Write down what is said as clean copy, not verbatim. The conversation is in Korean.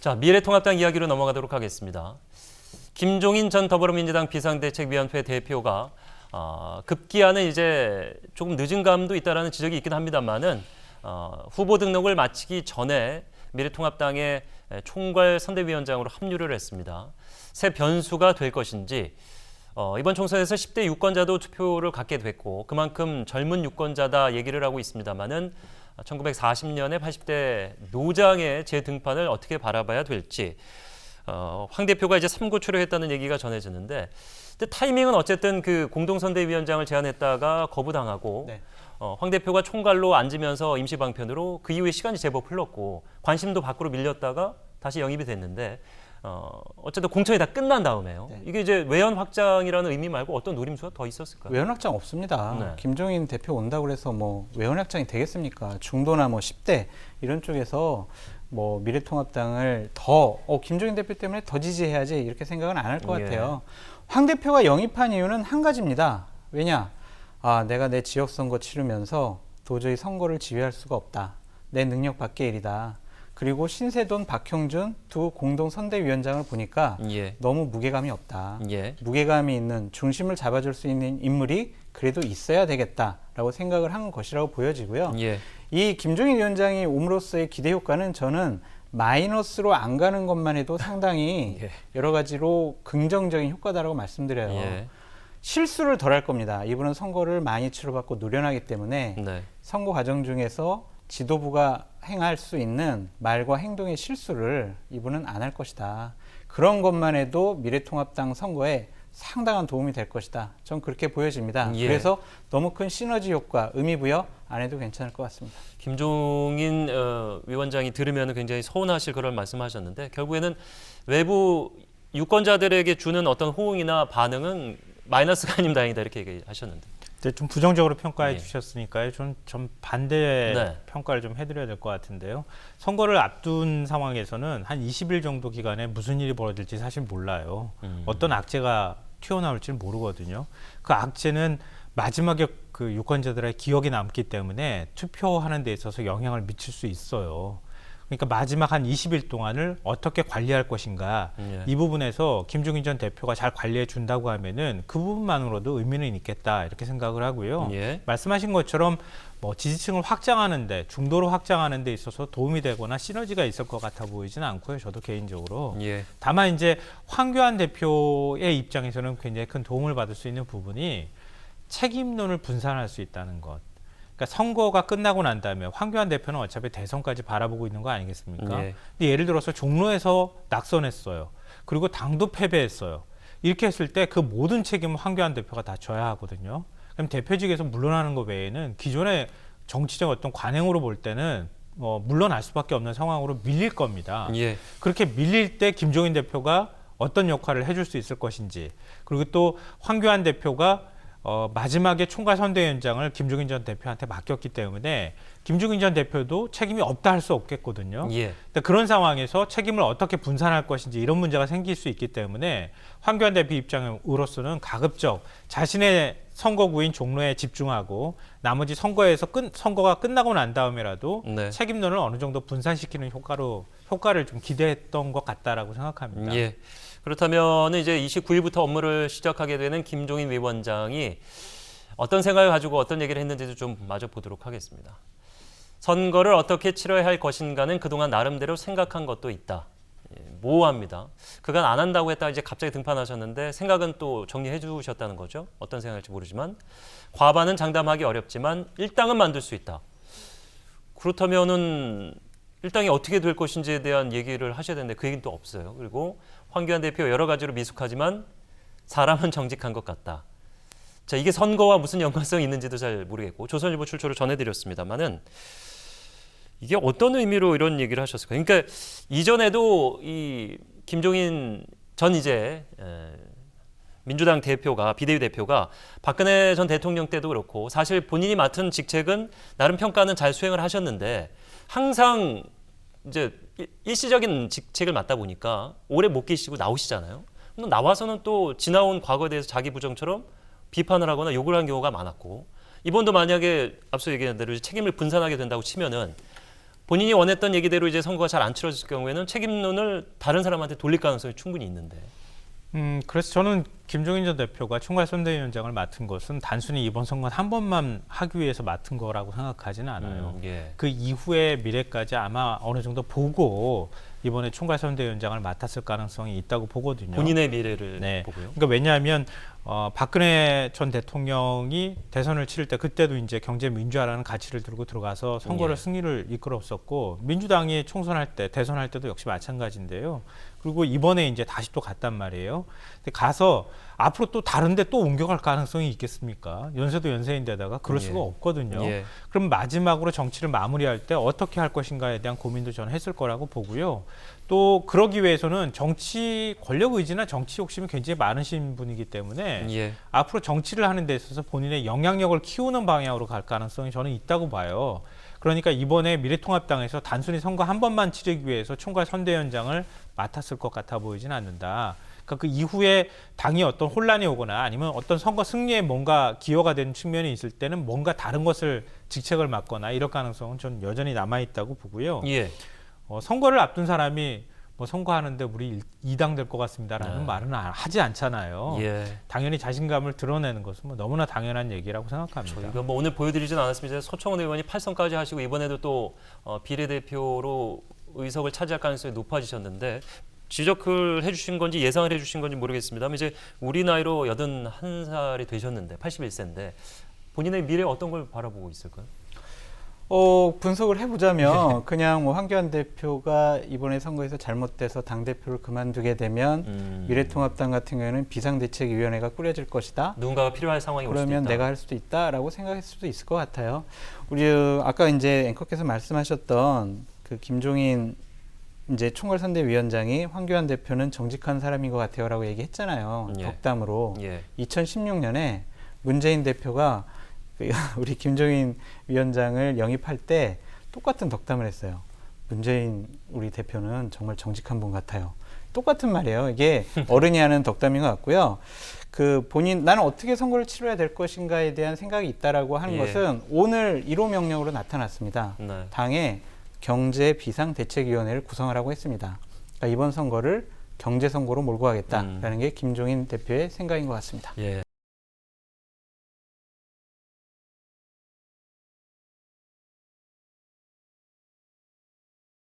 자, 미래통합당 이야기로 넘어가도록 하겠습니다. 김종인 전 더불어민주당 비상대책위원회 대표가 급기야는 이제 조금 늦은 감도 있다라는 지적이 있긴 합니다만은 후보 등록을 마치기 전에 미래통합당의 총괄 선대위원장으로 합류를 했습니다. 새 변수가 될 것인지 이번 총선에서 10대 유권자도 투표를 갖게 됐고 그만큼 젊은 유권자다 얘기를 하고 있습니다만은 1940년에 80대 노장의 재등판을 어떻게 바라봐야 될지 황 대표가 이제 삼고초려 했다는 얘기가 전해지는데 근데 타이밍은 어쨌든 그 공동선대위원장을 제안했다가 거부당하고 네. 황 대표가 총괄로 앉으면서 임시 방편으로 그 이후에 시간이 제법 흘렀고 관심도 밖으로 밀렸다가 다시 영입이 됐는데 어쨌든 공천이 다 끝난 다음에요. 네. 이게 이제 외연 확장이라는 의미 말고 어떤 노림수가 더 있었을까요? 외연 확장 없습니다. 네. 김종인 대표 온다고 해서 뭐 외연 확장이 되겠습니까? 중도나 뭐 10대 이런 쪽에서 뭐 미래통합당을 더 김종인 대표 때문에 더 지지해야지 이렇게 생각은 안 할 것 같아요. 황 대표가 영입한 이유는 한 가지입니다. 왜냐? 내가 내 지역 선거 치르면서 도저히 선거를 지휘할 수가 없다. 내 능력 밖의 일이다. 그리고 신세돈, 박형준 두 공동 선대위원장을 보니까 너무 무게감이 없다. 무게감이 있는 중심을 잡아줄 수 있는 인물이 그래도 있어야 되겠다라고 생각을 한 것이라고 보여지고요. 이 김종인 위원장이 옴으로써의 기대 효과는 저는 마이너스로 안 가는 것만 해도 상당히 여러 가지로 긍정적인 효과다라고 말씀드려요. 실수를 덜 할 겁니다. 이분은 선거를 많이 치러봤고 노련하기 때문에 선거 과정 중에서 지도부가 행할 수 있는 말과 행동의 실수를 이분은 안 할 것이다. 그런 것만 해도 미래통합당 선거에 상당한 도움이 될 것이다. 전 그렇게 보여집니다. 그래서 너무 큰 시너지 효과, 의미 부여 안 해도 괜찮을 것 같습니다. 김종인 위원장이 들으면 굉장히 서운하실 그런 말씀하셨는데 결국에는 외부 유권자들에게 주는 어떤 호응이나 반응은 마이너스가 아니면 다행이다 이렇게 얘기하셨는데. 좀 부정적으로 평가해 주셨으니까요. 좀 반대 평가를 좀 해드려야 될 것 같은데요. 선거를 앞둔 상황에서는 한 20일 정도 기간에 무슨 일이 벌어질지 사실 몰라요. 어떤 악재가 튀어나올지는 모르거든요. 그 악재는 마지막에 그 유권자들의 기억에 남기 때문에 투표하는 데 있어서 영향을 미칠 수 있어요. 그러니까 마지막 한 20일 동안을 어떻게 관리할 것인가 이 부분에서 김종인 전 대표가 잘 관리해 준다고 하면은 그 부분만으로도 의미는 있겠다 이렇게 생각을 하고요. 말씀하신 것처럼 뭐 지지층을 확장하는데 중도로 확장하는 데 있어서 도움이 되거나 시너지가 있을 것 같아 보이지는 않고요. 저도 개인적으로. 다만 이제 황교안 대표의 입장에서는 굉장히 큰 도움을 받을 수 있는 부분이 책임론을 분산할 수 있다는 것. 그러니까 선거가 끝나고 난 다음에 황교안 대표는 어차피 대선까지 바라보고 있는 거 아니겠습니까? 근데 예를 들어서 종로에서 낙선했어요. 그리고 당도 패배했어요. 이렇게 했을 때 그 모든 책임을 황교안 대표가 다 져야 하거든요. 그럼 대표직에서 물러나는 것 외에는 기존의 정치적 어떤 관행으로 볼 때는 물러날 수밖에 없는 상황으로 밀릴 겁니다. 그렇게 밀릴 때 김종인 대표가 어떤 역할을 해줄 수 있을 것인지 그리고 또 황교안 대표가 마지막에 총괄 선대위원장을 김종인 전 대표한테 맡겼기 때문에 김종인 전 대표도 책임이 없다 할 수 없겠거든요. 그런 상황에서 책임을 어떻게 분산할 것인지 이런 문제가 생길 수 있기 때문에 황교안 대표 입장으로서는 가급적 자신의 선거구인 종로에 집중하고 나머지 선거가 끝나고 난 다음에라도 책임론을 어느 정도 분산시키는 효과를 좀 기대했던 것 같다라고 생각합니다. 그렇다면 이제 29일부터 업무를 시작하게 되는 김종인 위원장이 어떤 생각을 가지고 어떤 얘기를 했는지도 좀 마저 보도록 하겠습니다. 선거를 어떻게 치러야 할 것인가는 그동안 나름대로 생각한 것도 있다. 모호합니다. 그간 안 한다고 했다가 이제 갑자기 등판하셨는데 생각은 또 정리해 주셨다는 거죠. 어떤 생각일지 모르지만 과반은 장담하기 어렵지만 일당은 만들 수 있다. 그렇다면은 일당이 어떻게 될 것인지에 대한 얘기를 하셔야 되는데 그 얘기는 또 없어요. 그리고 황교안 대표 여러 가지로 미숙하지만 사람은 정직한 것 같다. 자, 이게 선거와 무슨 연관성이 있는지도 잘 모르겠고 조선일보 출처로 전해드렸습니다만은 이게 어떤 의미로 이런 얘기를 하셨을까요? 그러니까 이전에도 이 김종인 전 이제 민주당 대표가 비대위 대표가 박근혜 전 대통령 때도 그렇고 사실 본인이 맡은 직책은 나름 평가는 잘 수행을 하셨는데 항상 이제 일시적인 직책을 맡다 보니까 오래 못 계시고 나오시잖아요. 나와서는 또 지나온 과거에 대해서 자기 부정처럼 비판을 하거나 욕을 한 경우가 많았고 이번도 만약에 앞서 얘기한 대로 책임을 분산하게 된다고 치면은 본인이 원했던 얘기대로 이제 선거가 잘 안 치러질 경우에는 책임론을 다른 사람한테 돌릴 가능성이 충분히 있는데. 그래서 저는 김종인 전 대표가 총괄선대위원장을 맡은 것은 단순히 이번 선거 한 번만 하기 위해서 맡은 거라고 생각하지는 않아요. 예. 그 이후의 미래까지 아마 어느 정도 보고 이번에 총괄선대위원장을 맡았을 가능성이 있다고 보거든요. 본인의 미래를 네. 보고요. 그러니까 왜냐하면 박근혜 전 대통령이 대선을 치를 때 그때도 이제 경제 민주화라는 가치를 들고 들어가서 선거를 예. 승리를 이끌었었고 민주당이 총선할 때 대선할 때도 역시 마찬가지인데요. 그리고 이번에 이제 다시 또 갔단 말이에요. 근데 가서 앞으로 또 다른데 또 옮겨갈 가능성이 있겠습니까? 연세도 연세인데다가 그럴 수가 없거든요. 예. 그럼 마지막으로 정치를 마무리할 때 어떻게 할 것인가에 대한 고민도 저는 했을 거라고 보고요. 또 그러기 위해서는 정치 권력 의지나 정치 욕심이 굉장히 많으신 분이기 때문에 예. 앞으로 정치를 하는 데 있어서 본인의 영향력을 키우는 방향으로 갈 가능성이 저는 있다고 봐요. 그러니까 이번에 미래통합당에서 단순히 선거 한 번만 치르기 위해서 총괄 선대위원장을 맡았을 것 같아 보이진 않는다. 그러니까 그 이후에 당이 어떤 혼란이 오거나 아니면 어떤 선거 승리에 뭔가 기여가 되는 측면이 있을 때는 뭔가 다른 것을 직책을 맡거나 이럴 가능성은 저는 여전히 남아있다고 보고요. 예. 선거를 앞둔 사람이 뭐 선거하는데 우리 2당 될 것 같습니다라는 말은 하지 않잖아요. 예. 당연히 자신감을 드러내는 것은 뭐 너무나 당연한 얘기라고 생각합니다. 저희가 뭐 오늘 보여드리진 않았습니다. 소청원 의원이 8선까지 하시고 이번에도 또 비례대표로 의석을 차지할 가능성이 높아지셨는데 지적을 해주신 건지 예상을 해주신 건지 모르겠습니다만 이제 우리 나이로 81살이 되셨는데 81세인데 본인의 미래 어떤 걸 바라보고 있을까요? 분석을 해보자면 그냥 뭐 황교안 대표가 이번에 선거에서 잘못돼서 당대표를 그만두게 되면 미래통합당 같은 경우에는 비상대책위원회가 꾸려질 것이다. 누군가가 필요할 상황이 올 수도 그러면 있다. 내가 할 수도 있다라고 생각할 수도 있을 것 같아요. 우리 아까 이제 앵커께서 말씀하셨던 그 김종인 이제 총괄선대위원장이 황교안 대표는 정직한 사람인 것 같아요라고 얘기했잖아요. 예. 덕담으로. 예. 2016년에 문재인 대표가 우리 김종인 위원장을 영입할 때 똑같은 덕담을 했어요. 문재인 우리 대표는 정말 정직한 분 같아요. 똑같은 말이에요. 이게 어른이 하는 덕담인 것 같고요. 그 본인 나는 어떻게 선거를 치러야 될 것인가에 대한 생각이 있다라고 하는 예. 것은 오늘 1호 명령으로 나타났습니다. 네. 당에 경제 비상대책위원회를 구성하라고 했습니다. 그러니까 이번 선거를 경제 선거로 몰고 가겠다라는 게 김종인 대표의 생각인 것 같습니다. 예.